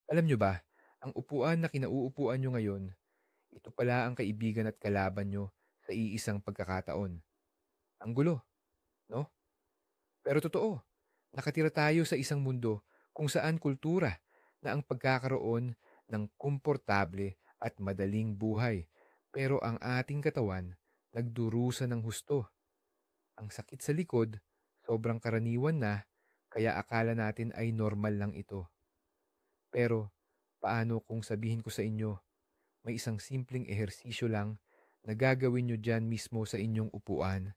Alam nyo ba, ang upuan na kinauupuan nyo ngayon, ito pala ang kaibigan at kalaban nyo sa iisang pagkakataon. Ang gulo, no? Pero totoo, nakatira tayo sa isang mundo kung saan kultura na ang pagkakaroon ng komportable at madaling buhay. Pero ang ating katawan, nagdurusa ng husto. Ang sakit sa likod, sobrang karaniwan na, kaya akala natin ay normal lang ito. Pero paano kung sabihin ko sa inyo, may isang simpleng ehersisyo lang na gagawin nyo dyan mismo sa inyong upuan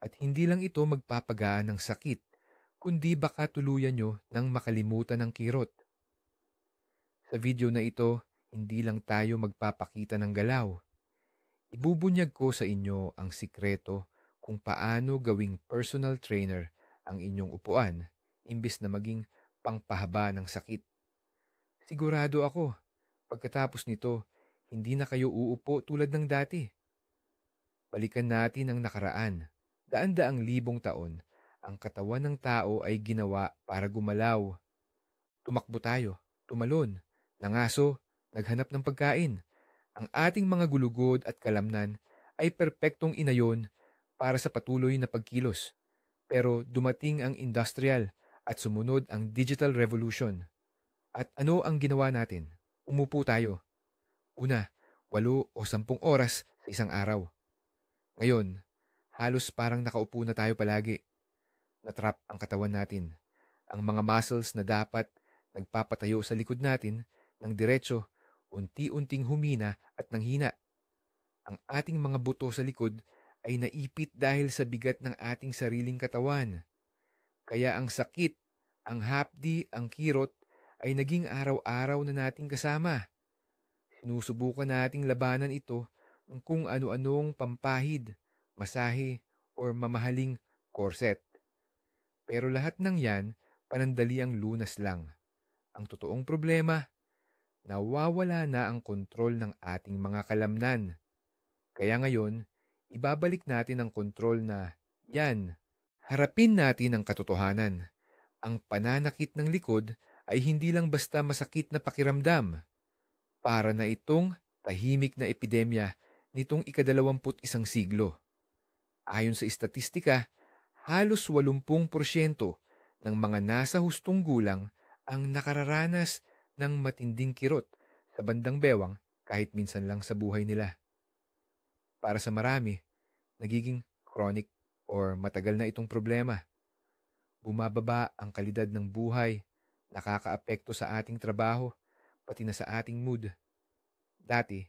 at hindi lang ito magpapagaan ng sakit, kundi baka tuluyan nyo ng makalimutan ng kirot. Sa video na ito, hindi lang tayo magpapakita ng galaw. Ibubunyag ko sa inyo ang sikreto kung paano gawing personal trainer ang inyong upuan imbes na maging pangpahaba ng sakit. Sigurado ako, pagkatapos nito, hindi na kayo uupo tulad ng dati. Balikan natin ang nakaraan. Daan-daang libong taon, ang katawan ng tao ay ginawa para gumalaw. Tumakbo tayo, tumalon, nangaso, naghanap ng pagkain. Ang ating mga gulugod at kalamnan ay perpektong inayon para sa patuloy na pagkilos. Pero dumating ang industrial at sumunod ang digital revolution. At ano ang ginawa natin? Umupo tayo. Una, 8 o 10 oras sa isang araw. Ngayon, halos parang nakaupo na tayo palagi. Natrap ang katawan natin. Ang mga muscles na dapat nagpapatayo sa likod natin ng diretso, unti-unting humina at nanghina. Ang ating mga buto sa likod ay naipit dahil sa bigat ng ating sariling katawan. Kaya ang sakit, ang hapdi, ang kirot ay naging araw-araw na nating kasama. Sinusubukan nating labanan ito ng kung ano-anong pampahid, masahe, or mamahaling corset. Pero lahat ng yan, panandaliang lunas lang. Ang totoong problema, nawawala na ang kontrol ng ating mga kalamnan. Kaya ngayon, ibabalik natin ang kontrol na yan. Harapin natin ang katotohanan. Ang pananakit ng likod ay hindi lang basta masakit na pakiramdam. Para na itong tahimik na epidemya nitong ika-21 siglo. Ayon sa istatistika, halos 80% ng mga nasa hustong gulang ang nakararanas ng matinding kirot sa bandang bewang kahit minsan lang sa buhay nila. Para sa marami, nagiging chronic or matagal na itong problema. Bumababa ang kalidad ng buhay, nakakaapekto sa ating trabaho, pati na sa ating mood. Dati,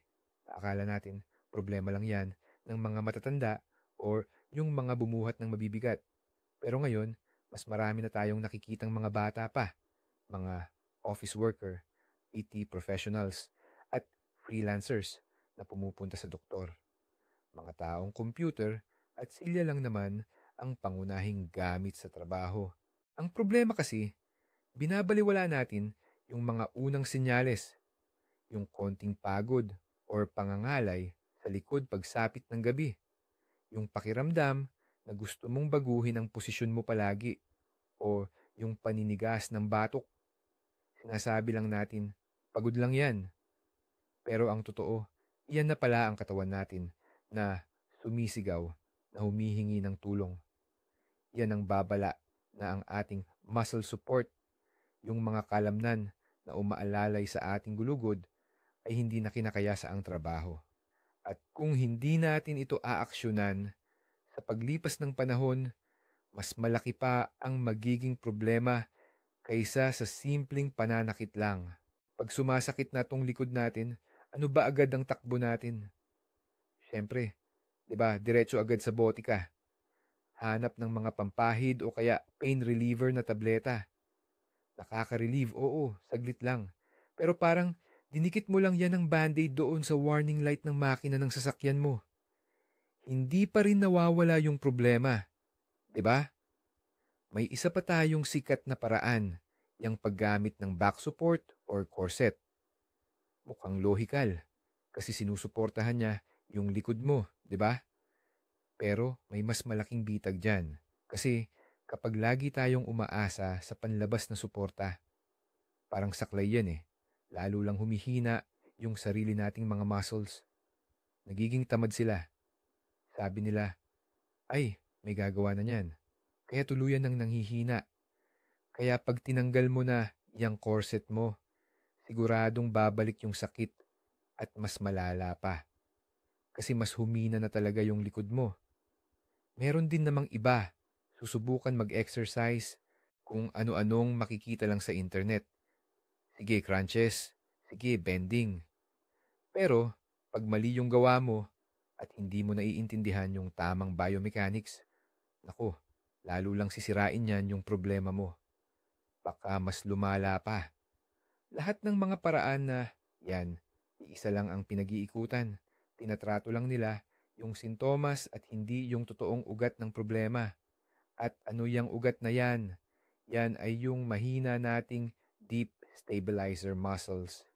akala natin problema lang yan ng mga matatanda or yung mga bumuhat ng mabibigat. Pero ngayon, mas marami na tayong nakikitang mga bata pa, mga office worker, PT professionals, at freelancers na pumupunta sa doktor. Mga taong computer at silya lang naman ang pangunahing gamit sa trabaho. Ang problema kasi, binabaliwala natin yung mga unang senyales, yung konting pagod or pangangalay sa likod pagsapit ng gabi, yung pakiramdam na gusto mong baguhin ang posisyon mo palagi, o yung paninigas ng batok. Sinasabi lang natin, pagod lang yan. Pero ang totoo, iyan na pala ang katawan natin na sumisigaw, na humihingi ng tulong. Yan ang babala na ang ating muscle support, yung mga kalamnan na umaalalay sa ating gulugod ay hindi na kinakaya sa ang trabaho. At kung hindi natin ito aaksyonan, sa paglipas ng panahon, mas malaki pa ang magiging problema kaysa sa simpleng pananakit lang. Pag sumasakit na tong likod natin, ano ba agad ang takbo natin? Siyempre, di ba, diretso agad sa botika. Hanap ng mga pampahid o kaya pain reliever na tableta. Nakaka-relieve, oo, saglit lang. Pero parang dinikit mo lang yan ng band-aid doon sa warning light ng makina ng sasakyan mo. Hindi pa rin nawawala yung problema, 'di ba? May isa pa tayong sikat na paraan, yung paggamit ng back support or corset. Mukhang lohikal kasi sinusuportahan niya yung likod mo, 'di ba? Pero may mas malaking bitag diyan. Kasi kapag lagi tayong umaasa sa panlabas na suporta, parang saklay yan eh. lalo lang humihina yung sarili nating mga muscles. Nagiging tamad sila. Sabi nila, ay, may gagawa na niyan. Kaya tuluyan ng nanghihina. Kaya pag tinanggal mo na yung corset mo, siguradong babalik yung sakit at mas malala pa. Kasi mas humina na talaga yung likod mo. Meron din namang iba, susubukan mag-exercise kung ano-anong makikita lang sa internet. Sige, crunches. Sige, bending. Pero, pag mali yung gawa mo at hindi mo naiintindihan yung tamang biomechanics, naku, lalo lang sisirain yan yung problema mo. Baka mas lumala pa. Lahat ng mga paraan na, yan, iisa lang ang pinag-iikutan. Tinatrato lang nila yung sintomas at hindi yung totoong ugat ng problema. At ano yung ugat na yan? Yan ay yung mahina nating deep stabilizer muscles.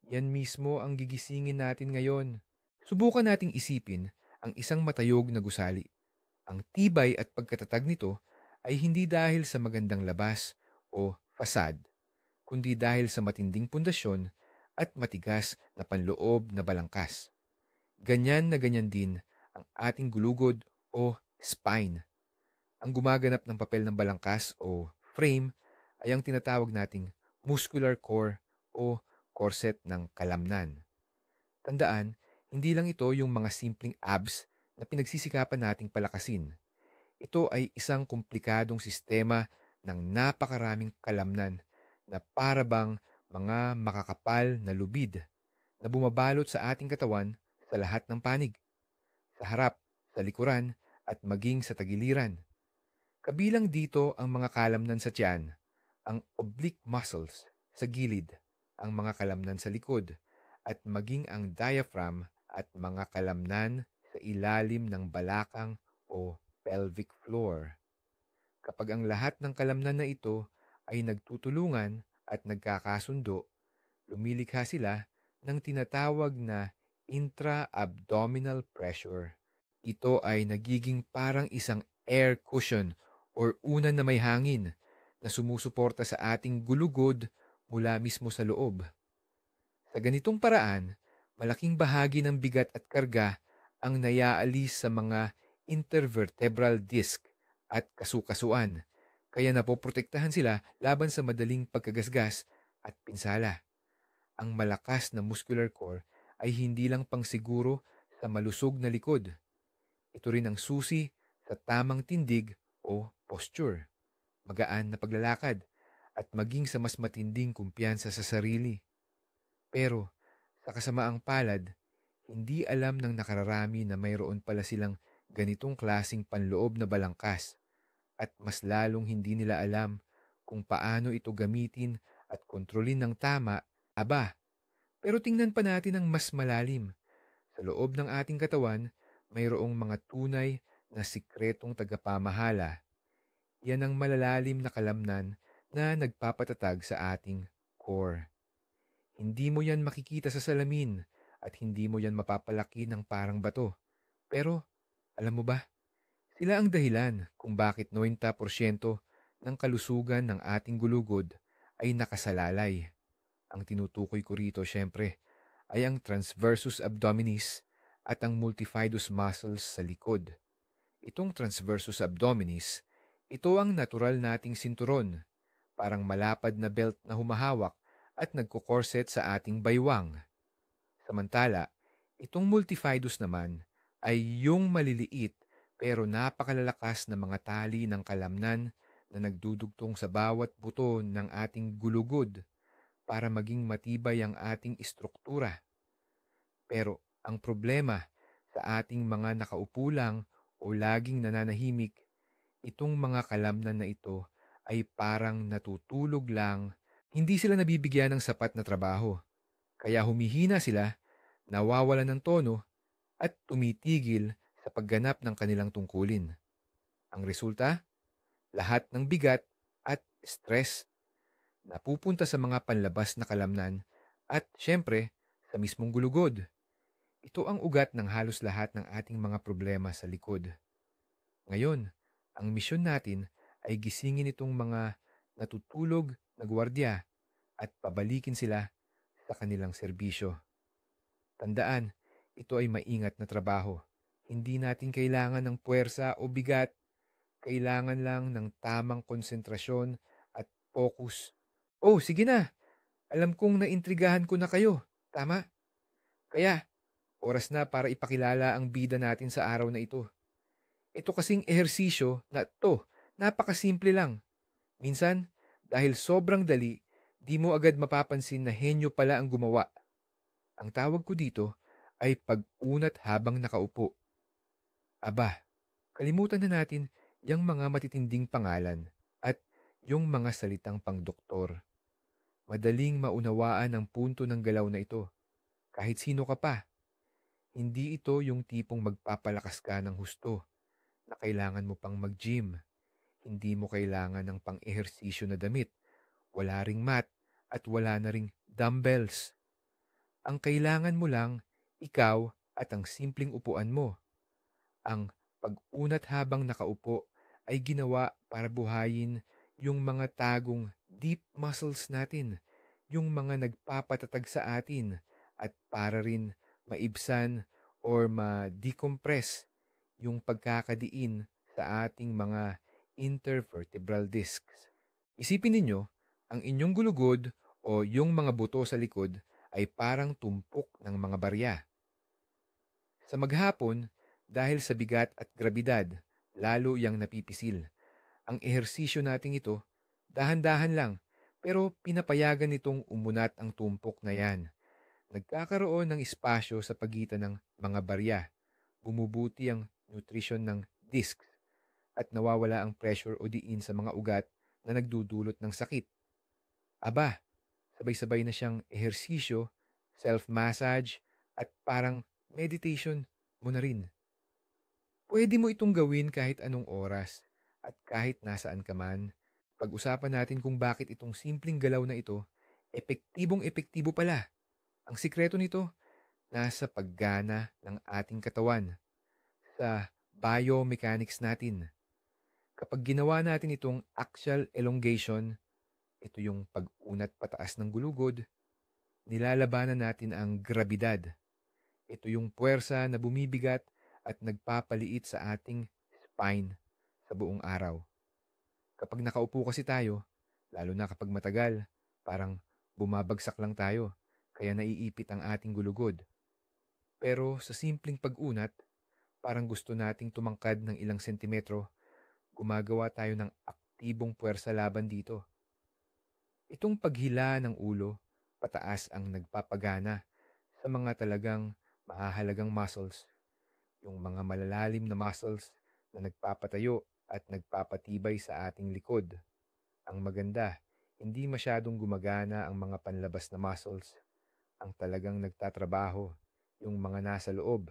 Yan mismo ang gigisingin natin ngayon. Subukan nating isipin ang isang matayog na gusali. Ang tibay at pagkatatag nito ay hindi dahil sa magandang labas o fasad, kundi dahil sa matinding pundasyon at matigas na panloob na balangkas. Ganyan na ganyan din ang ating gulugod o spine. Ang gumaganap ng papel ng balangkas o frame ay ang tinatawag nating muscular core o corset ng kalamnan. Tandaan, hindi lang ito yung mga simpleng abs na pinagsisikapan nating palakasin. Ito ay isang komplikadong sistema ng napakaraming kalamnan na para bang mga makakapal na lubid na bumabalot sa ating katawan sa lahat ng panig, sa harap, sa likuran, at maging sa tagiliran. Kabilang dito ang mga kalamnan sa tiyan, ang oblique muscles sa gilid, ang mga kalamnan sa likod, at maging ang diaphragm at mga kalamnan sa ilalim ng balakang o pelvic floor. Kapag ang lahat ng kalamnan na ito ay nagtutulungan at nagkakasundo, lumilikha sila ng tinatawag na intra-abdominal pressure. Ito ay nagiging parang isang air cushion or unan na may hangin na sumusuporta sa ating gulugod mula mismo sa loob. Sa ganitong paraan, malaking bahagi ng bigat at karga ang nayaalis sa mga intervertebral disc at kasukasuan, kaya napoprotektahan sila laban sa madaling pagkagasgas at pinsala. Ang malakas na muscular core ay hindi lang pangsiguro sa malusog na likod. Ito rin ang susi sa tamang tindig o posture, magaan na paglalakad, at maging sa mas matinding kumpiyansa sa sarili. Pero, sa kasamaang palad, hindi alam ng nakararami na mayroon pala silang ganitong klasing panloob na balangkas at mas lalong hindi nila alam kung paano ito gamitin at kontrolin ng tama. Aba, pero tingnan pa natin ang mas malalim. Sa loob ng ating katawan, mayroong mga tunay na sikretong tagapamahala. Yan ang malalalim na kalamnan na nagpapatatag sa ating core. Hindi mo yan makikita sa salamin at hindi mo yan mapapalaki ng parang bato. Pero, alam mo ba, sila ang dahilan kung bakit 90% ng kalusugan ng ating gulugod ay nakasalalay. Ang tinutukoy ko rito, syempre, ay ang transversus abdominis at ang multifidus muscles sa likod. Itong transversus abdominis, ito ang natural nating sinturon, parang malapad na belt na humahawak at nagko-corset sa ating baywang. Samantala, itong multifidus naman ay yung maliliit pero napakalalakas na mga tali ng kalamnan na nagdudugtong sa bawat buto ng ating gulugod para maging matibay ang ating istruktura. Pero ang problema sa ating mga nakaupo lang o laging nananahimik, itong mga kalamnan na ito ay parang natutulog lang. Hindi sila nabibigyan ng sapat na trabaho. Kaya humihina sila, nawawalan ng tono, at tumitigil sa pagganap ng kanilang tungkulin. Ang resulta, lahat ng bigat at stress napupunta sa mga panlabas na kalamnan at syempre sa mismong gulugod. Ito ang ugat ng halos lahat ng ating mga problema sa likod. Ngayon, ang misyon natin ay gisingin itong mga natutulog na gwardiya at pabalikin sila sa kanilang serbisyo. Tandaan, ito ay maingat na trabaho. Hindi natin kailangan ng puwersa o bigat, kailangan lang ng tamang konsentrasyon at focus. Oh, sige na. Alam kong naintrigahan ko na kayo. Tama? Kaya, oras na para ipakilala ang bida natin sa araw na ito. Ito kasing ehersisyo na to, napakasimple lang. Minsan, dahil sobrang dali, di mo agad mapapansin na henyo pala ang gumawa. Ang tawag ko dito ay pag-unat habang nakaupo. Aba, kalimutan na natin yung mga matitinding pangalan at yung mga salitang pangdoktor. Madaling maunawaan ang punto ng galaw na ito. Kahit sino ka pa, hindi ito yung tipong magpapalakas ka ng husto na kailangan mo pang mag-gym. Hindi mo kailangan ng pang-ehersisyo na damit. Wala ring mat at wala na ring dumbbells. Ang kailangan mo lang, ikaw at ang simpleng upuan mo. Ang pag-unat habang nakaupo ay ginawa para buhayin yung mga tagong deep muscles natin, yung mga nagpapatatag sa atin at para rin maibsan or ma-decompress yung pagkakadiin sa ating mga intervertebral discs. Isipin ninyo, ang inyong gulugod o yung mga buto sa likod ay parang tumpok ng mga barya. Sa maghapon, dahil sa bigat at grabidad, lalo yang napipisil. Ang ehersisyo nating ito, dahan-dahan lang, pero pinapayagan nitong umunat ang tumpok na yan. Nagkakaroon ng espasyo sa pagitan ng mga barya. Bumubuti ang nutrition ng discs at nawawala ang pressure o diin sa mga ugat na nagdudulot ng sakit. Aba, sabay-sabay na siyang ehersisyo, self-massage, at parang meditation mo na rin. Pwede mo itong gawin kahit anong oras at kahit nasaan ka man. Pag-usapan natin kung bakit itong simpleng galaw na ito, epektibong-epektibo pala. Ang sikreto nito, nasa paggana ng ating katawan, sa biomechanics natin. Kapag ginawa natin itong axial elongation, ito yung pag-unat pataas ng gulugod, nilalabanan natin ang grabidad. Ito yung puwersa na bumibigat at nagpapaliit sa ating spine sa buong araw. Kapag nakaupo kasi tayo, lalo na kapag matagal, parang bumabagsak lang tayo, kaya naiipit ang ating gulugod. Pero sa simpleng pag-unat, parang gusto nating tumangkad ng ilang sentimetro, gumagawa tayo ng aktibong puwersa laban dito. Itong paghila ng ulo, pataas ang nagpapagana sa mga talagang mahahalagang muscles, yung mga malalalim na muscles na nagpapatayo at nagpapatibay sa ating likod. Ang maganda, hindi masyadong gumagana ang mga panlabas na muscles. Ang talagang nagtatrabaho, yung mga nasa loob.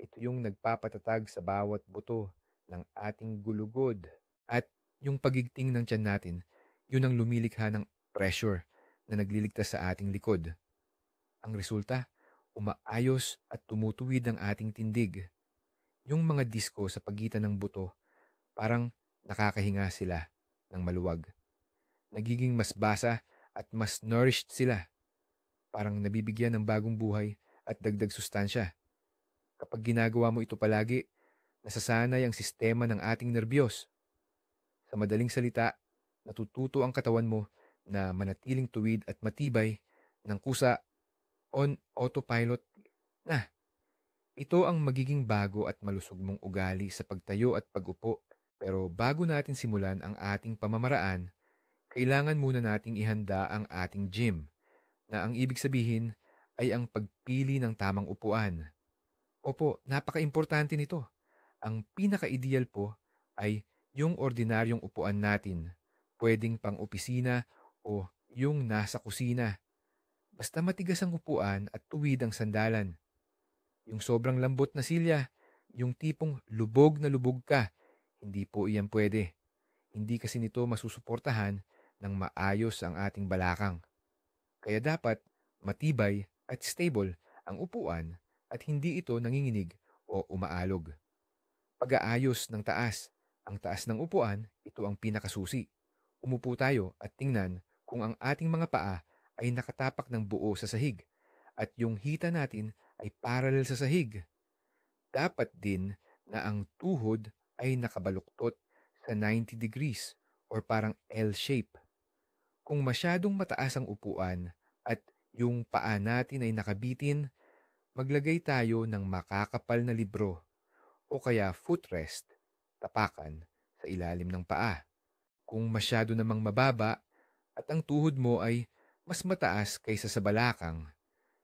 Ito yung nagpapatatag sa bawat buto ng ating gulugod. At yung pagigting ng tiyan natin, yun ang lumilikha ng pressure na nagliligtas sa ating likod. Ang resulta, umaayos at tumutuwid ang ating tindig. Yung mga disko sa pagitan ng buto, parang nakakahinga sila ng maluwag. Nagiging mas basa at mas nourished sila. Parang nabibigyan ng bagong buhay at dagdag sustansya. Kapag ginagawa mo ito palagi, nasasanay ang sistema ng ating nerbiyos. Sa madaling salita, natututo ang katawan mo na manatiling tuwid at matibay ng kusa on autopilot na. Ito ang magiging bago at malusog mong ugali sa pagtayo at pag-upo. Pero bago natin simulan ang ating pamamaraan, kailangan muna nating ihanda ang ating gym, na ang ibig sabihin ay ang pagpili ng tamang upuan. Opo, napaka-importante nito. Ang pinaka-ideal po ay yung ordinaryong upuan natin, pwedeng pang-opisina o yung nasa kusina. Basta matigas ang upuan at tuwid ang sandalan. Yung sobrang lambot na silya, yung tipong lubog na lubog ka, hindi po iyan pwede. Hindi kasi nito masusuportahan ng maayos ang ating balakang. Kaya dapat matibay at stable ang upuan at hindi ito nanginginig o umaalog. Pag-aayos ng taas. Ang taas ng upuan, ito ang pinakasusi. Umupo tayo at tingnan kung ang ating mga paa ay nakatapak ng buo sa sahig at yung hita natin ay parallel sa sahig. Dapat din na ang tuhod ay nakabaluktot sa 90 degrees or parang L shape. Kung masyadong mataas ang upuan at yung paa natin ay nakabitin, maglagay tayo ng makakapal na libro o kaya footrest, tapakan sa ilalim ng paa. Kung masyado namang mababa at ang tuhod mo ay mas mataas kaysa sa balakang,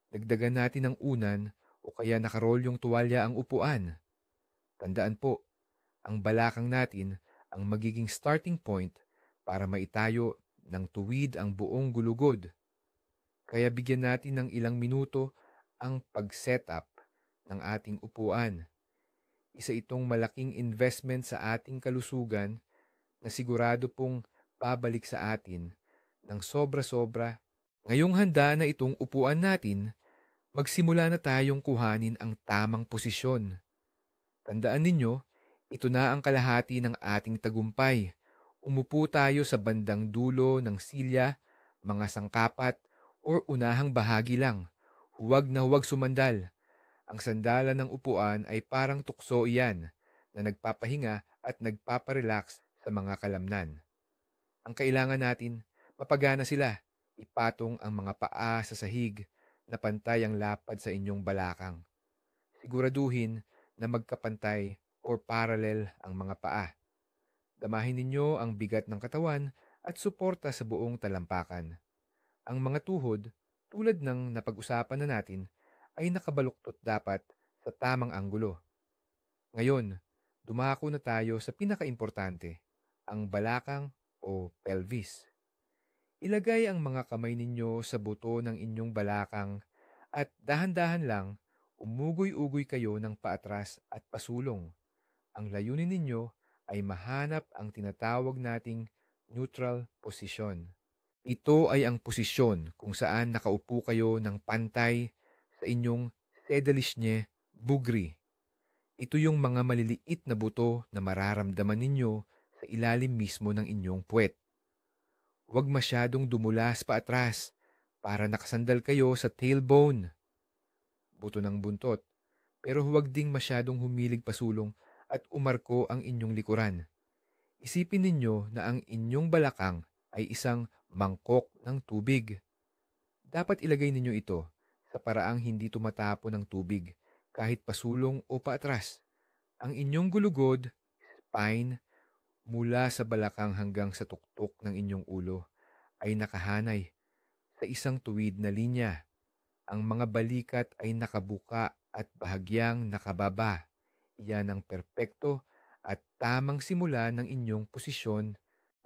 dagdagan natin ng unan o kaya nakarol yung tuwalya ang upuan. Tandaan po, ang balakang natin ang magiging starting point para maitayo ng tuwid ang buong gulugod. Kaya bigyan natin ng ilang minuto ang pag-setup ng ating upuan. Isa itong malaking investment sa ating kalusugan na sigurado pong babalik sa atin ng sobra-sobra. Ngayong handa na itong upuan natin, magsimula na tayong kuhanin ang tamang posisyon. Tandaan ninyo, ito na ang kalahati ng ating tagumpay. Umupo tayo sa bandang dulo ng silya, mga sangkapat, o unahang bahagi lang. Huwag na huwag sumandal. Ang sandalan ng upuan ay parang tukso iyan na nagpapahinga at nagpaparelax sa mga kalamnan. Ang kailangan natin, mapagana sila. Ipatong ang mga paa sa sahig na pantay ang lapad sa inyong balakang. Siguraduhin na magkapantay or parallel ang mga paa. Damahin ninyo ang bigat ng katawan at suporta sa buong talampakan. Ang mga tuhod, tulad ng napag-usapan na natin, ay nakabaluktot dapat sa tamang anggulo. Ngayon, dumako na tayo sa pinakaimportante, ang balakang o pelvis. Ilagay ang mga kamay ninyo sa buto ng inyong balakang at dahan-dahan lang umugoy-ugoy kayo ng paatras at pasulong. Ang layunin ninyo ay mahanap ang tinatawag nating neutral position. Ito ay ang posisyon kung saan nakaupo kayo ng pantay sa inyong sedalishne bugri. Ito yung mga maliliit na buto na mararamdaman ninyo sa ilalim mismo ng inyong puwet. Huwag masyadong dumulas pa atras para nakasandal kayo sa tailbone, buto ng buntot, pero huwag ding masyadong humilig pasulong at umarko ang inyong likuran. Isipin ninyo na ang inyong balakang ay isang mangkok ng tubig. Dapat ilagay ninyo ito sa paraang hindi tumatapo ng tubig kahit pasulong o paatras. Ang inyong gulugod, spine, mula sa balakang hanggang sa tuktok ng inyong ulo ay nakahanay sa isang tuwid na linya. Ang mga balikat ay nakabuka at bahagyang nakababa. Iyan ang perpekto at tamang simula ng inyong posisyon.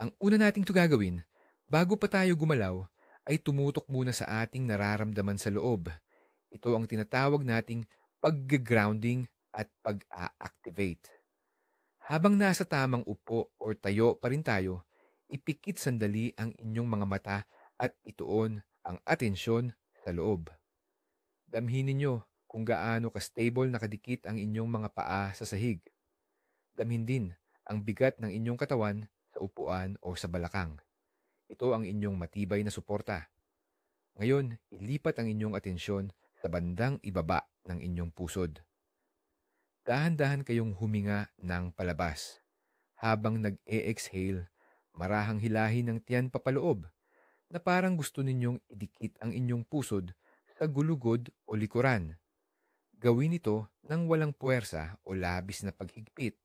Ang una nating gagawin, bago pa tayo gumalaw, ay tumutok muna sa ating nararamdaman sa loob. Ito ang tinatawag nating pag-grounding at pag-a-activate. Habang nasa tamang upo o tayo pa rin tayo, ipikit sandali ang inyong mga mata at ituon ang atensyon sa loob. Damhin ninyo kung gaano ka-stable nakadikit ang inyong mga paa sa sahig. Damhin din ang bigat ng inyong katawan sa upuan o sa balakang. Ito ang inyong matibay na suporta. Ngayon, ilipat ang inyong atensyon sa bandang ibaba ng inyong pusod. Dahan-dahan kayong huminga ng palabas. Habang nag-e-exhale, marahang hilahin ng tiyan papaloob na parang gusto ninyong idikit ang inyong pusod sa gulugod o likuran. Gawin ito ng walang puwersa o labis na paghigpit.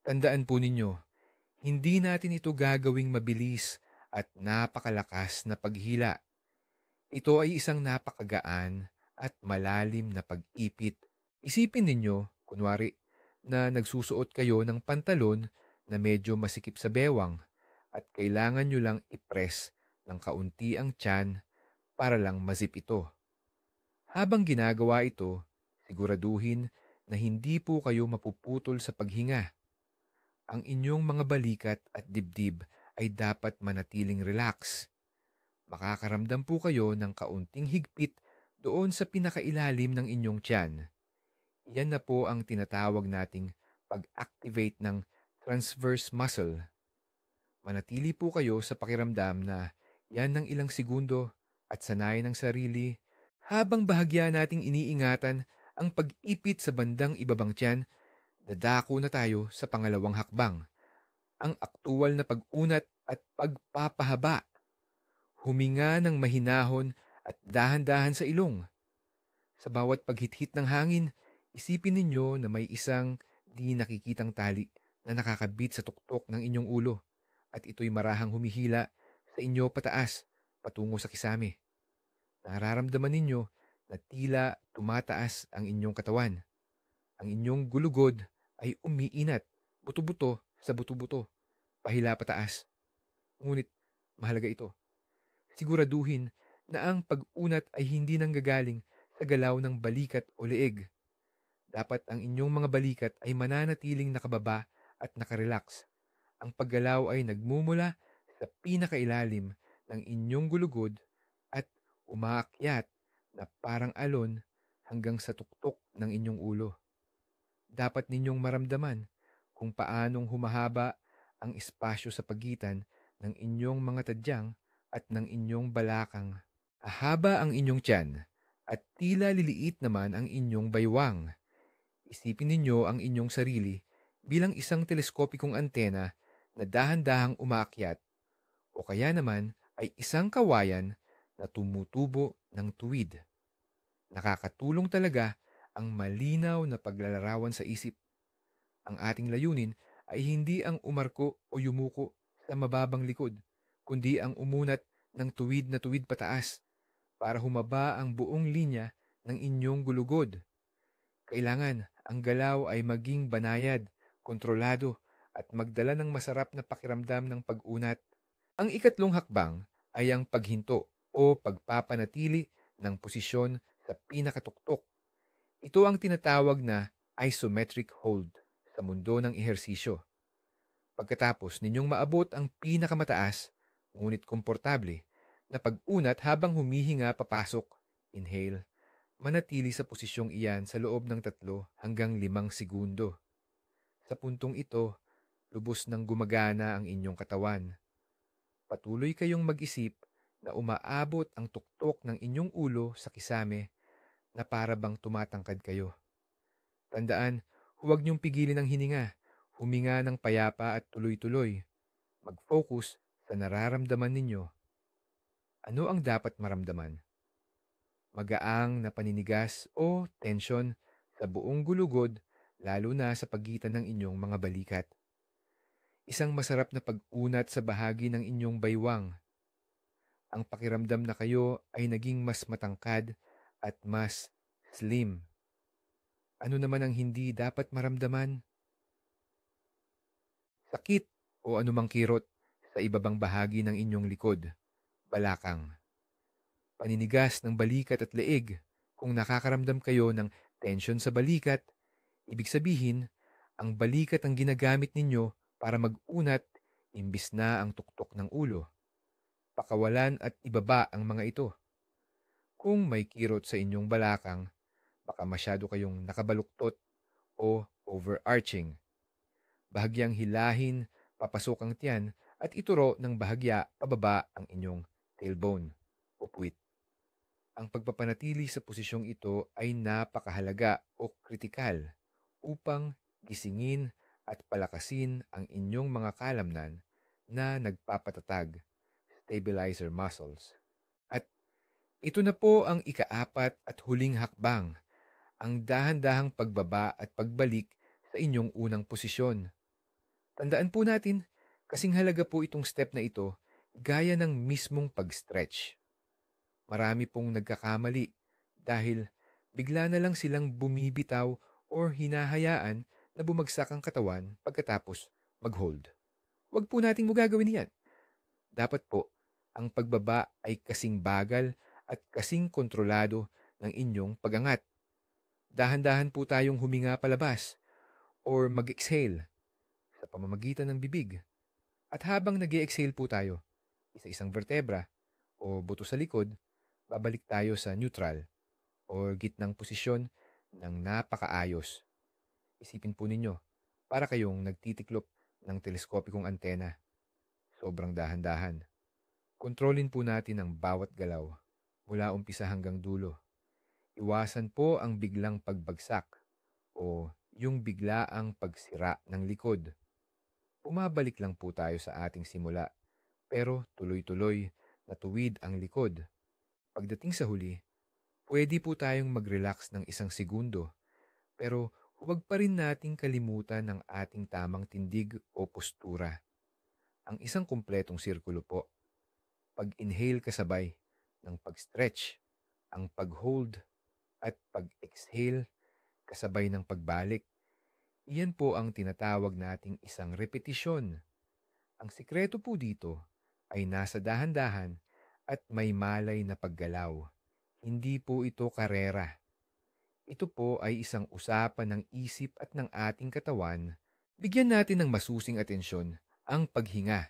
Tandaan po ninyo, hindi natin ito gagawing mabilis at napakalakas na paghila. Ito ay isang napakagaan at malalim na pag-ipit. Isipin ninyo, kunwari, na nagsusuot kayo ng pantalon na medyo masikip sa bewang at kailangan nyo lang i-press ng kaunti ang tiyan para lang mazip ito. Habang ginagawa ito, siguraduhin na hindi po kayo mapuputol sa paghinga. Ang inyong mga balikat at dibdib ay dapat manatiling relax. Makakaramdam po kayo ng kaunting higpit doon sa pinakailalim ng inyong tiyan. Yan na po ang tinatawag nating pag-activate ng transverse muscle. Manatili po kayo sa pakiramdam na yan ng ilang segundo at sanayin ng sarili habang bahagya nating iniingatan ang pag-ipit sa bandang ibabang tiyan, dadako na tayo sa pangalawang hakbang, ang aktuwal na pag-unat at pagpapahaba. Huminga ng mahinahon at dahan-dahan sa ilong. Sa bawat paghithit ng hangin, isipin ninyo na may isang di nakikitang tali na nakakabit sa tuktok ng inyong ulo at ito'y marahang humihila sa inyo pataas patungo sa kisame. Nararamdaman ninyo na tila tumataas ang inyong katawan. Ang inyong gulugod ay umiinat, buto-buto sa buto-buto, pahila pataas. Ngunit mahalaga ito. Siguraduhin na ang pag-unat ay hindi nanggagaling sa galaw ng balikat o leeg. Dapat ang inyong mga balikat ay mananatiling nakababa at nakarelax. Ang paggalaw ay nagmumula sa pinakailalim ng inyong gulugod at umaakyat na parang alon hanggang sa tuktok ng inyong ulo. Dapat ninyong maramdaman kung paanong humahaba ang espasyo sa pagitan ng inyong mga tadyang at ng inyong balakang. Hahaba ang inyong tiyan at tila liliit naman ang inyong baywang. Isipin ninyo ang inyong sarili bilang isang teleskopikong antena na dahan-dahang umaakyat o kaya naman ay isang kawayan na tumutubo ng tuwid. Nakakatulong talaga ang malinaw na paglalarawan sa isip. Ang ating layunin ay hindi ang umarko o yumuko sa mababang likod, kundi ang umunat ng tuwid na tuwid pataas para humaba ang buong linya ng inyong gulugod. Kailangan ang galaw ay maging banayad, kontrolado, at magdala ng masarap na pakiramdam ng pag-unat. Ang ikatlong hakbang ay ang paghinto o pagpapanatili ng posisyon sa pinakatuktok. Ito ang tinatawag na isometric hold sa mundo ng ehersisyo. Pagkatapos ninyong maabot ang pinakamataas, ngunit komportable, na pag-unat habang humihinga papasok, inhale, manatili sa posisyong iyan sa loob ng 3 hanggang 5 segundo. Sa puntong ito, lubos nang gumagana ang inyong katawan. Patuloy kayong mag-isip na umaabot ang tuktok ng inyong ulo sa kisame na para bang tumatangkad kayo. Tandaan, huwag niyong pigilin ang hininga. Huminga ng payapa at tuloy-tuloy. Mag-focus sa nararamdaman ninyo. Ano ang dapat maramdaman? Magaang na paninigas o tensyon sa buong gulugod, lalo na sa pagitan ng inyong mga balikat. Isang masarap na pag-unat sa bahagi ng inyong baywang. Ang pakiramdam na kayo ay naging mas matangkad at mas slim. Ano naman ang hindi dapat maramdaman? Sakit o anumang kirot sa ibabang bahagi ng inyong likod, balakang. Paninigas ng balikat at leeg. Kung nakakaramdam kayo ng tensyon sa balikat, ibig sabihin, ang balikat ang ginagamit ninyo para mag-unat imbis na ang tuktok ng ulo. Pakawalan at ibaba ang mga ito. Kung may kirot sa inyong balakang, baka masyado kayong nakabaluktot o overarching. Bahagyang hilahin, papasok ang tiyan at ituro ng bahagya pababa ang inyong tailbone o puwit. Ang pagpapanatili sa posisyong ito ay napakahalaga o kritikal upang gisingin at palakasin ang inyong mga kalamnan na nagpapatatag, stabilizer muscles. At ito na po ang ikaapat at huling hakbang, ang dahan-dahang pagbaba at pagbalik sa inyong unang posisyon. Tandaan po natin, kasing halaga po itong step na ito gaya ng mismong pag-stretch. Marami pong nagkakamali dahil bigla na lang silang bumibitaw or hinahayaan na bumagsak ang katawan pagkatapos mag-hold. Huwag po nating magagawin yan. Dapat po, ang pagbaba ay kasing bagal at kasing kontrolado ng inyong pagangat. Dahan-dahan po tayong huminga palabas or mag-exhale sa pamamagitan ng bibig. At habang nag-exhale po tayo, isa-isang vertebra o buto sa likod, babalik tayo sa neutral o gitnang posisyon ng napakaayos. Isipin po ninyo, para kayong nagtitiklop ng teleskopikong antena. Sobrang dahan-dahan. Kontrolin po natin ang bawat galaw. mula umpisa hanggang dulo. Iwasan po ang biglang pagbagsak o yung biglaang pagsira ng likod. Bumabalik lang po tayo sa ating simula, pero tuloy-tuloy na tuwid ang likod. Pagdating sa huli, pwede po tayong mag-relax ng 1 segundo, pero huwag pa rin nating kalimutan ang ating tamang tindig o postura. Ang isang kumpletong sirkulo po. Pag-inhale kasabay ng pag-stretch, ang pag-hold at pag-exhale kasabay ng pagbalik. Iyan po ang tinatawag nating isang repetisyon. Ang sikreto po dito ay nasa dahan-dahan at may malay na paggalaw. Hindi po ito karera. Ito po ay isang usapan ng isip at ng ating katawan. Bigyan natin ng masusing atensyon ang paghinga.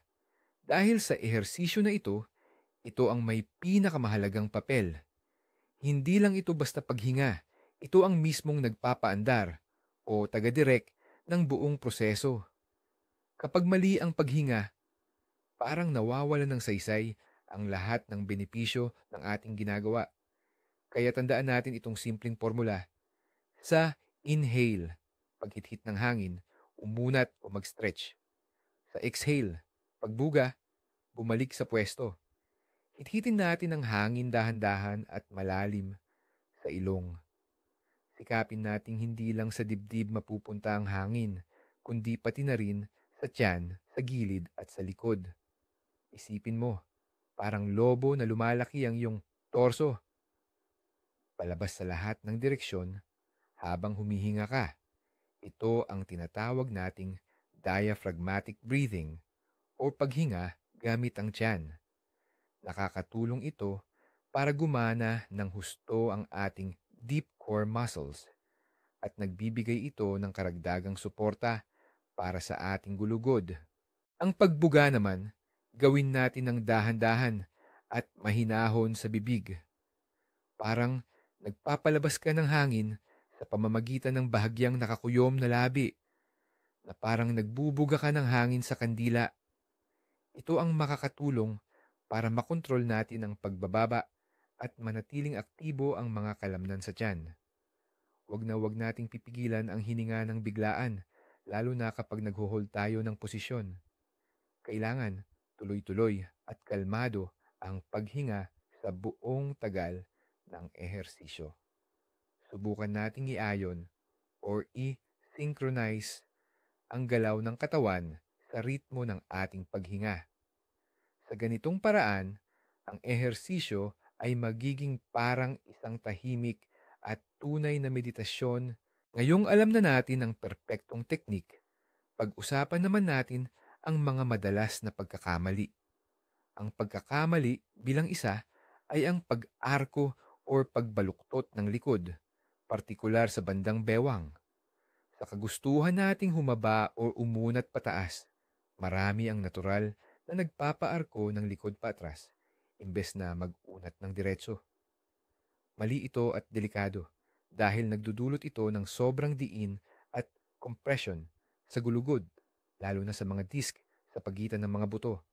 Dahil sa ehersisyo na ito ang may pinakamahalagang papel. Hindi lang ito basta paghinga, ito ang mismong nagpapaandar o tagadirek ng buong proseso. Kapag mali ang paghinga, parang nawawalan ng saysay ang lahat ng benepisyo ng ating ginagawa. Kaya tandaan natin itong simpleng formula. Sa inhale, paghithit ng hangin, umunat o mag-stretch. Sa exhale, pagbuga, bumalik sa pwesto. Hithitin natin ang hangin dahan-dahan at malalim sa ilong. Sikapin nating hindi lang sa dibdib mapupunta ang hangin, kundi pati na rin sa tiyan, sa gilid at sa likod. Isipin mo, parang lobo na lumalaki ang iyong torso. Palabas sa lahat ng direksyon habang humihinga ka. Ito ang tinatawag nating diaphragmatic breathing o paghinga gamit ang tiyan. Nakakatulong ito para gumana ng husto ang ating deep core muscles at nagbibigay ito ng karagdagang suporta para sa ating gulugod. Ang pagbuga naman, gawin natin ng dahan-dahan at mahinahon sa bibig. Parang nagpapalabas ka ng hangin sa pamamagitan ng bahagyang nakakuyom na labi, na parang nagbubuga ka ng hangin sa kandila. Ito ang makakatulong para makontrol natin ang pagbababa at manatiling aktibo ang mga kalamnan sa tiyan. Huwag nating pipigilan ang hininga ng biglaan, lalo na kapag nagho-hold tayo ng posisyon. Kailangan tuloy-tuloy at kalmado ang paghinga sa buong tagal ng ehersisyo. Subukan nating iayon or i-synchronize ang galaw ng katawan sa ritmo ng ating paghinga. Sa ganitong paraan, ang ehersisyo ay magiging parang isang tahimik at tunay na meditasyon. Ngayong alam na natin ang perpektong teknik, pag-usapan naman natin ang mga madalas na pagkakamali. Ang pagkakamali bilang isa ay ang pag-arko o pagbaluktot ng likod, partikular sa bandang bewang. Sa kagustuhan nating humaba o umunat pataas, marami ang natural na nagpapaarko ng likod patras imbes na mag-unat ng diretso. Mali ito at delikado dahil nagdudulot ito ng sobrang diin at compression sa gulugod, lalo na sa mga disc sa pagitan ng mga buto.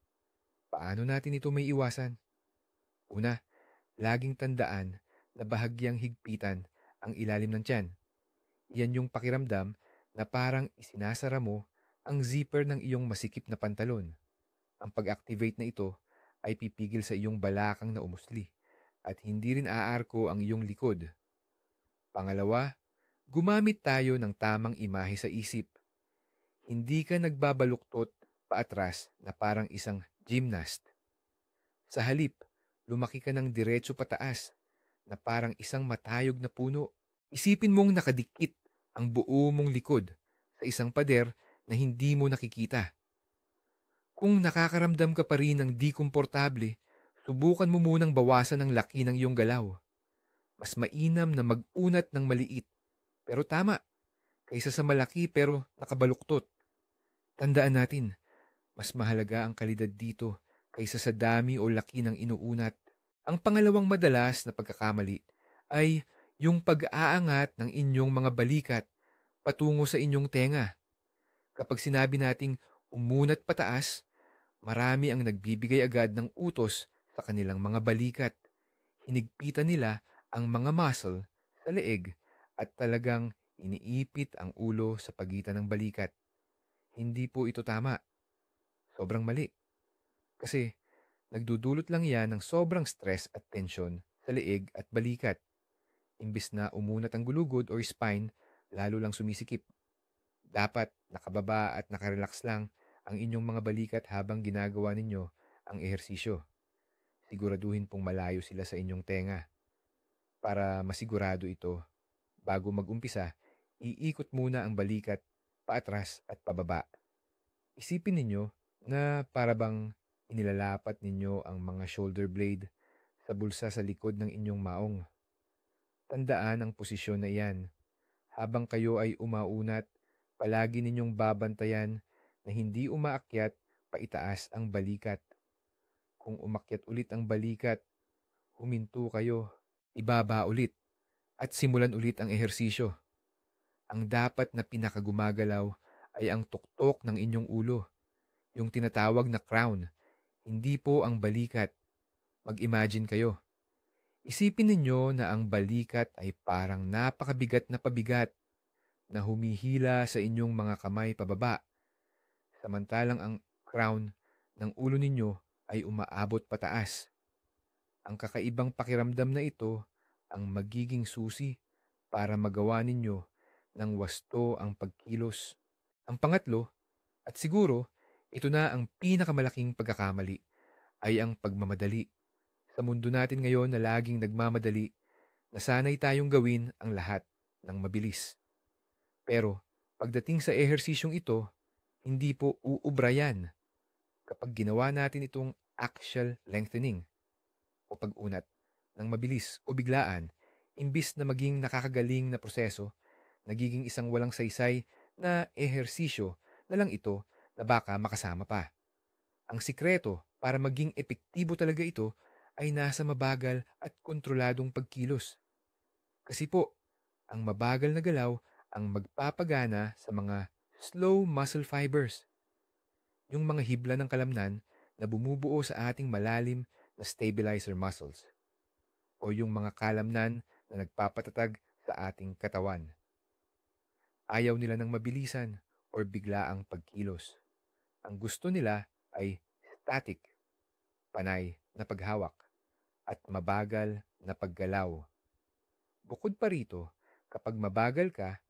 Paano natin ito may iwasan? Una, laging tandaan na bahagyang higpitan ang ilalim ng tiyan. Yan yung pakiramdam na parang isinasara mo ang zipper ng iyong masikip na pantalon. Ang pag-activate na ito ay pipigil sa iyong balakang na umusli at hindi rin aarko ang iyong likod. Pangalawa, gumamit tayo ng tamang imahe sa isip. Hindi ka nagbabaluktot paatras na parang isang gymnast. Sa halip, lumaki ka ng diretso pataas na parang isang matayog na puno. Isipin mong nakadikit ang buo mong likod sa isang pader na hindi mo nakikita. Kung nakakaramdam ka pa rin ng di komportable, subukan mo munang bawasan ang laki ng iyong galaw. Mas mainam na mag-unat ng maliit, pero tama, kaysa sa malaki pero nakabaluktot. Tandaan natin, mas mahalaga ang kalidad dito kaysa sa dami o laki ng inuunat. Ang pangalawang madalas na pagkakamali ay yung pag-aangat ng inyong mga balikat patungo sa inyong tenga. Kapag sinabi nating umunat pataas, marami ang nagbibigay agad ng utos sa kanilang mga balikat. Hinigpitan nila ang mga muscle sa leeg at talagang iniipit ang ulo sa pagitan ng balikat. Hindi po ito tama. Sobrang mali. Kasi nagdudulot lang yan ng sobrang stress at tensyon sa leeg at balikat. Imbis na umunat ang gulugod or spine, lalo lang sumisikip. Dapat nakababa at nakarelax lang ang inyong mga balikat habang ginagawa ninyo ang ehersisyo. Siguraduhin pong malayo sila sa inyong tenga. Para masigurado ito, bago mag-umpisa, iikot muna ang balikat paatras at pababa. Isipin ninyo na para bang inilalapat ninyo ang mga shoulder blade sa bulsa sa likod ng inyong maong. Tandaan ang posisyon na iyan. Habang kayo ay umaunat, palagi ninyong babantayan na hindi umaakyat paitaas ang balikat. Kung umakyat ulit ang balikat, huminto kayo, ibaba ulit, at simulan ulit ang ehersisyo. Ang dapat na pinakagumagalaw ay ang tuktok ng inyong ulo, yung tinatawag na crown, hindi po ang balikat. Mag-imagine kayo. Isipin ninyo na ang balikat ay parang napakabigat na pabigat na humihila sa inyong mga kamay pababa, samantalang ang crown ng ulo ninyo ay umaabot pataas. Ang kakaibang pakiramdam na ito ang magiging susi para magawa ninyo ng wasto ang pagkilos. Ang pangatlo, at siguro ito na ang pinakamalaking pagkakamali, ay ang pagmamadali. Sa mundo natin ngayon na laging nagmamadali, nasanay tayong gawin ang lahat ng mabilis. Pero pagdating sa ehersisyong ito, hindi po uubra yan kapag ginawa natin itong axial lengthening o pag-unat ng mabilis o biglaan. Imbis na maging nakakagaling na proseso, nagiging isang walang saysay na ehersisyo na lang ito na baka makasama pa. Ang sikreto para maging epektibo talaga ito ay nasa mabagal at kontroladong pagkilos. Kasi po, ang mabagal na galaw ang magpapagana sa mga slow muscle fibers, yung mga hibla ng kalamnan na bumubuo sa ating malalim na stabilizer muscles, o yung mga kalamnan na nagpapatatag sa ating katawan. Ayaw nila ng mabilisan or biglaang pagkilos. Ang gusto nila ay static, panay na paghawak, at mabagal na paggalaw. Bukod pa rito, kapag mabagal ka,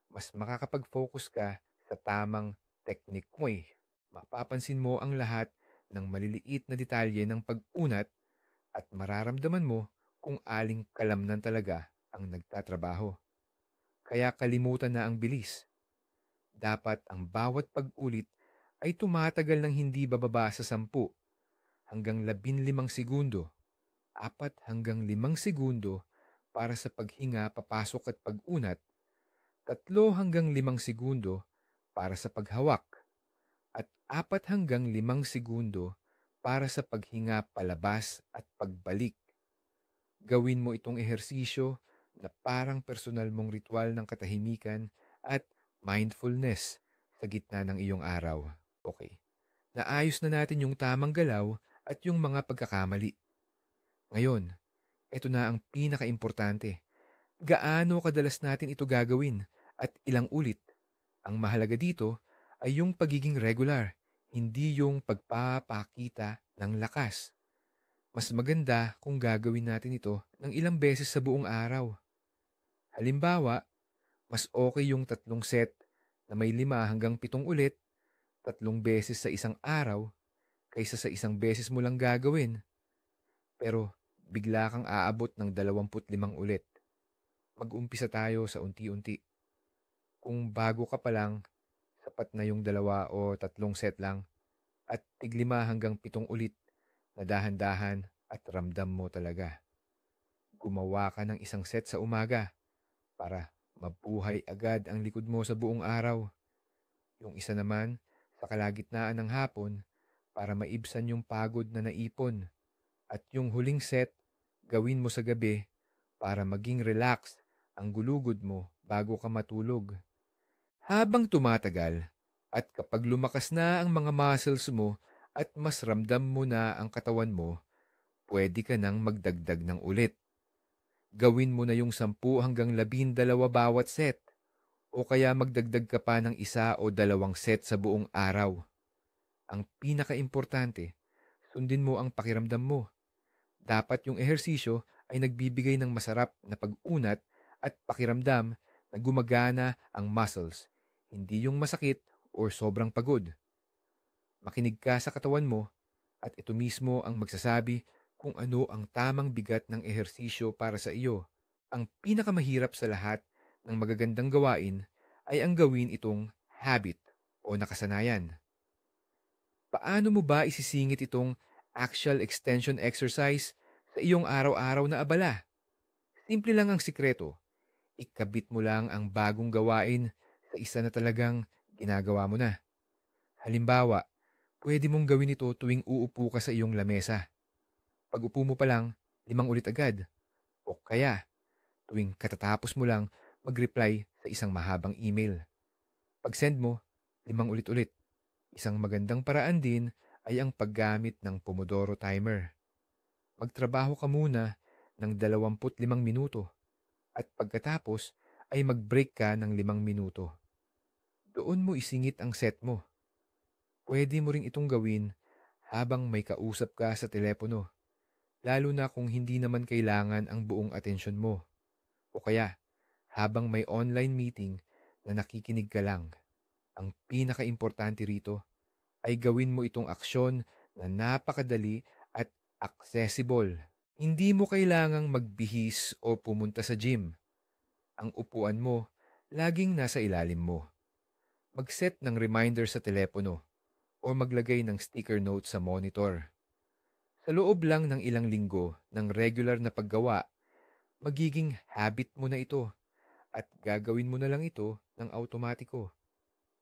mas makakapag-focus ka sa tamang technique mo eh. Mapapansin mo ang lahat ng maliliit na detalye ng pag-unat at mararamdaman mo kung aling kalamnan talaga ang nagtatrabaho. Kaya kalimutan na ang bilis. Dapat ang bawat pag-ulit ay tumatagal ng hindi bababa sa 10 hanggang 15 segundo, 4 hanggang 5 segundo para sa paghinga papasok at pag-unat, 3 hanggang 5 segundo para sa paghawak, at 4 hanggang 5 segundo para sa paghinga palabas at pagbalik. Gawin mo itong ehersisyo na parang personal mong ritual ng katahimikan at mindfulness sa gitna ng iyong araw. Okay, naayos na natin yung tamang galaw at yung mga pagkakamali. Ngayon, ito na ang pinaka-importante. Gaano kadalas natin ito gagawin at ilang ulit? Ang mahalaga dito ay yung pagiging regular, hindi yung pagpapakita ng lakas. Mas maganda kung gagawin natin ito ng ilang beses sa buong araw. Halimbawa, mas okay yung 3 set na may 5 hanggang 7 ulit, 3 beses sa isang araw, kaysa sa isang beses mo lang gagawin. Pero bigla kang aabot ng 25 ulit. Mag-umpisa tayo sa unti-unti. Kung bago ka pa lang, sapat na yung 2 o 3 set lang at tig-5 hanggang 7 ulit na dahan-dahan at ramdam mo talaga. Gumawa ka ng isang set sa umaga para mabuhay agad ang likod mo sa buong araw. Yung isa naman sa kalagitnaan ng hapon para maibsan yung pagod na naipon. At yung huling set, gawin mo sa gabi para maging relax ang gulugod mo bago ka matulog. Habang tumatagal at kapag lumakas na ang mga muscles mo at mas ramdam mo na ang katawan mo, pwede ka nang magdagdag ng ulit. Gawin mo na yung 10 hanggang 12 bawat set o kaya magdagdag ka pa ng 1 o 2 set sa buong araw. Ang pinakaimportante, sundin mo ang pakiramdam mo. Dapat yung ehersisyo ay nagbibigay ng masarap na pag-unat at pakiramdam na gumagana ang muscles, hindi yung masakit or sobrang pagod. Makinig ka sa katawan mo at ito mismo ang magsasabi kung ano ang tamang bigat ng ehersisyo para sa iyo. Ang pinakamahirap sa lahat ng magagandang gawain ay ang gawin itong habit o nakasanayan. Paano mo ba isisingit itong actual extension exercise sa iyong araw-araw na abala? Simple lang ang sikreto. Ikabit mo lang ang bagong gawain sa isa na talagang ginagawa mo na. Halimbawa, pwede mong gawin ito tuwing uupo ka sa iyong lamesa. Pag upo mo pa lang, 5 ulit agad. O kaya, tuwing katatapos mo lang mag-reply sa isang mahabang email. Pag send mo, 5 ulit-ulit. Isang magandang paraan din ay ang paggamit ng Pomodoro timer. Magtrabaho ka muna ng 25 minuto at pagkatapos ay mag-break ka ng 5 minuto. Doon mo isingit ang set mo. Pwede mo ring itong gawin habang may kausap ka sa telepono, lalo na kung hindi naman kailangan ang buong atensyon mo. O kaya, habang may online meeting na nakikinig ka lang. Ang pinakaimportante rito ay gawin mo itong aksyon na napakadali at accessible. Hindi mo kailangang magbihis o pumunta sa gym. Ang upuan mo, laging nasa ilalim mo. Mag-set ng reminder sa telepono o maglagay ng sticker note sa monitor. Sa loob lang ng ilang linggo ng regular na paggawa, magiging habit mo na ito at gagawin mo na lang ito ng automatiko,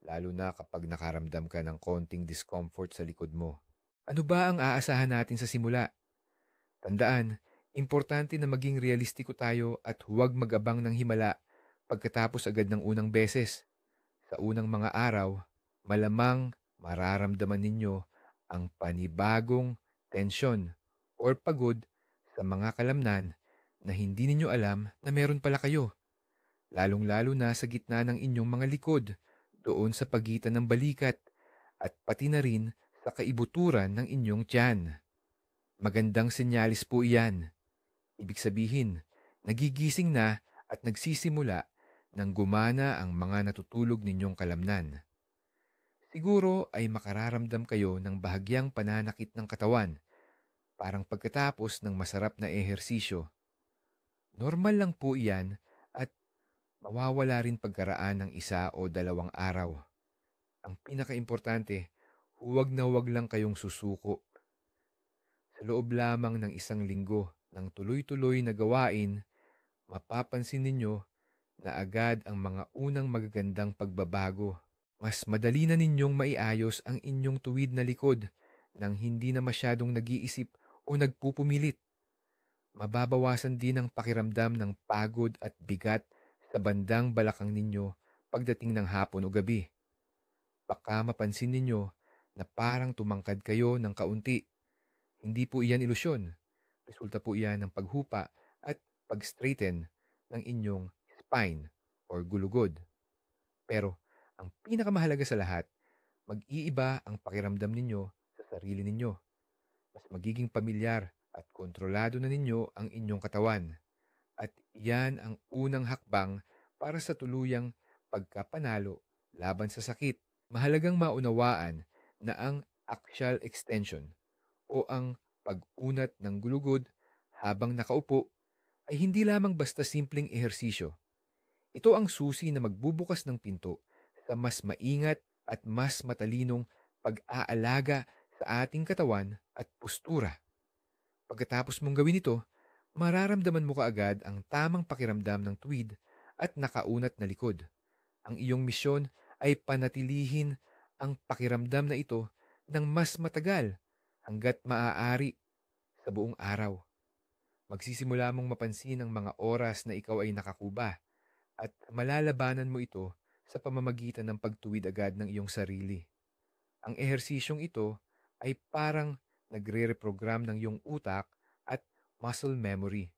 lalo na kapag nakaramdam ka ng konting discomfort sa likod mo. Ano ba ang aasahan natin sa simula? Tandaan, importante na maging realistiko tayo at huwag mag-abang ng himala pagkatapos agad ng unang beses. Sa unang mga araw, malamang mararamdaman ninyo ang panibagong tensyon or pagod sa mga kalamnan na hindi ninyo alam na meron pala kayo, lalong-lalo na sa gitna ng inyong mga likod, doon sa pagitan ng balikat, at pati na rin sa kaibuturan ng inyong tiyan. Magandang senyalis po iyan. Ibig sabihin, nagigising na at nagsisimula nang gumana ang mga natutulog ninyong kalamnan. Siguro ay makararamdam kayo ng bahagyang pananakit ng katawan, parang pagkatapos ng masarap na ehersisyo. Normal lang po iyan at mawawala rin pagkaraan ng 1 o 2 araw. Ang pinakaimportante, huwag lang kayong susuko. Sa loob lamang ng 1 linggo ng tuloy-tuloy na gawain, mapapansin ninyo na agad ang mga unang magagandang pagbabago. Mas madali na ninyong maiayos ang inyong tuwid na likod nang hindi na masyadong nag-iisip o nagpupumilit. Mababawasan din ang pakiramdam ng pagod at bigat sa bandang balakang ninyo pagdating ng hapon o gabi. Baka mapansin ninyo na parang tumangkad kayo ng kaunti. Hindi po iyan ilusyon. Resulta po iyan ng paghupa at pag-straighten ng inyong spine or gulugod. Pero ang pinakamahalaga sa lahat, mag-iiba ang pakiramdam ninyo sa sarili ninyo. Mas magiging pamilyar at kontrolado na ninyo ang inyong katawan. At iyan ang unang hakbang para sa tuluyang pagkapanalo laban sa sakit. Mahalagang maunawaan na ang axial extension o ang pag-unat ng gulugod habang nakaupo ay hindi lamang basta simpleng ehersisyo. Ito ang susi na magbubukas ng pinto sa mas maingat at mas matalinong pag-aalaga sa ating katawan at postura. Pagkatapos mong gawin ito, mararamdaman mo kaagad ang tamang pakiramdam ng tuwid at nakaunat na likod. Ang iyong misyon ay panatilihin ang pakiramdam na ito ng mas matagal hanggat maaari sa buong araw. Magsisimula mong mapansin ang mga oras na ikaw ay nakakuba at malalabanan mo ito sa pamamagitan ng pagtuwid agad ng iyong sarili. Ang ehersisyong ito ay parang nagre-reprogram ng iyong utak muscle memory.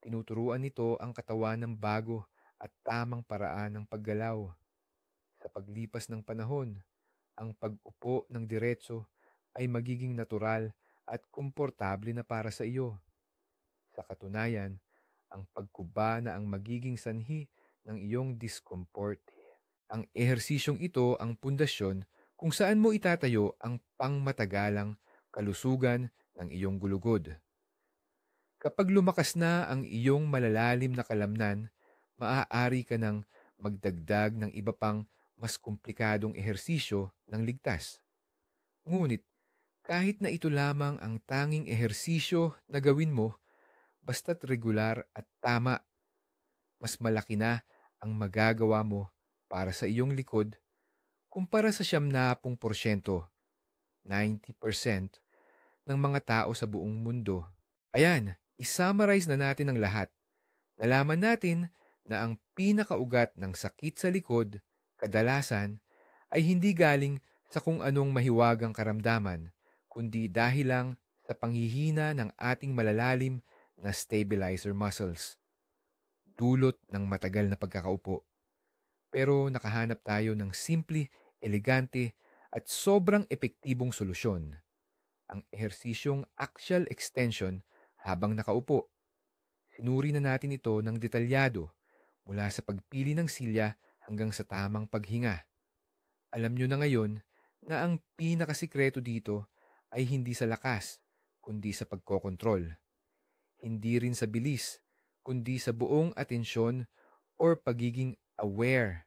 Tinuturuan nito ang katawan ng bago at tamang paraan ng paggalaw. Sa paglipas ng panahon, ang pag-upo ng diretso ay magiging natural at komportable na para sa iyo. Sa katunayan, ang pagkuba na ang magiging sanhi ng iyong discomfort. Ang ehersisyong ito ang pundasyon kung saan mo itatayo ang pangmatagalang kalusugan ng iyong gulugod. Kapag lumakas na ang iyong malalalim na kalamnan, maaari ka ng magdagdag ng iba pang mas komplikadong ehersisyo ng ligtas. Ngunit kahit na ito lamang ang tanging ehersisyo na gawin mo, basta't regular at tama, mas malaki na ang magagawa mo para sa iyong likod kumpara sa 70%, 90% ng mga tao sa buong mundo. Ayan, isummarize na natin ang lahat. Nalaman natin na ang pinakaugat ng sakit sa likod, kadalasan, ay hindi galing sa kung anong mahiwagang karamdaman, kundi dahil lang sa panghihina ng ating malalalim na stabilizer muscles, dulot ng matagal na pagkakaupo. Pero nakahanap tayo ng simple, elegante, at sobrang epektibong solusyon. Ang ehersisyong axial extension habang nakaupo. Sinuri na natin ito ng detalyado mula sa pagpili ng silya hanggang sa tamang paghinga. Alam nyo na ngayon na ang pinakasikreto dito ay hindi sa lakas, kundi sa pagkokontrol. Hindi rin sa bilis, kundi sa buong atensyon or pagiging aware.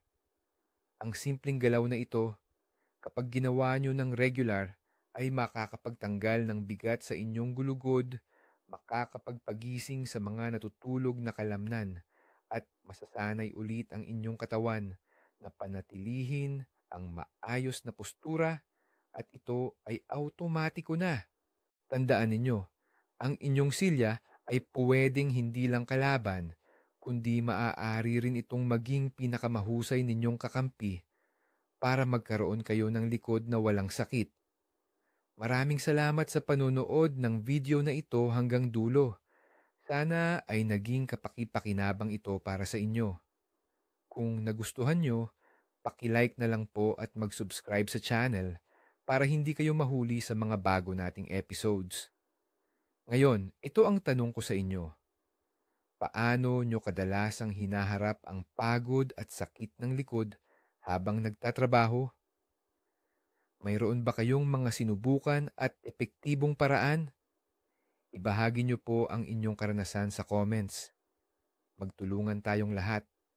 Ang simpleng galaw na ito, kapag ginawa nyo ng regular, ay makakapagtanggal ng bigat sa inyong gulugod, makakapagpagising sa mga natutulog na kalamnan, at masasanay ulit ang inyong katawan na panatilihin ang maayos na postura at ito ay automatiko na. Tandaan ninyo, ang inyong silya ay puwedeng hindi lang kalaban, kundi maaari rin itong maging pinakamahusay ninyong kakampi para magkaroon kayo ng likod na walang sakit. Maraming salamat sa panunood ng video na ito hanggang dulo. Sana ay naging kapaki-pakinabang ito para sa inyo. Kung nagustuhan nyo, paki-like na lang po at mag-subscribe sa channel para hindi kayo mahuli sa mga bago nating episodes. Ngayon, ito ang tanong ko sa inyo. Paano nyo kadalasang hinaharap ang pagod at sakit ng likod habang nagtatrabaho? Mayroon ba kayong mga sinubukan at epektibong paraan? Ibahagi nyo po ang inyong karanasan sa comments. Magtulungan tayong lahat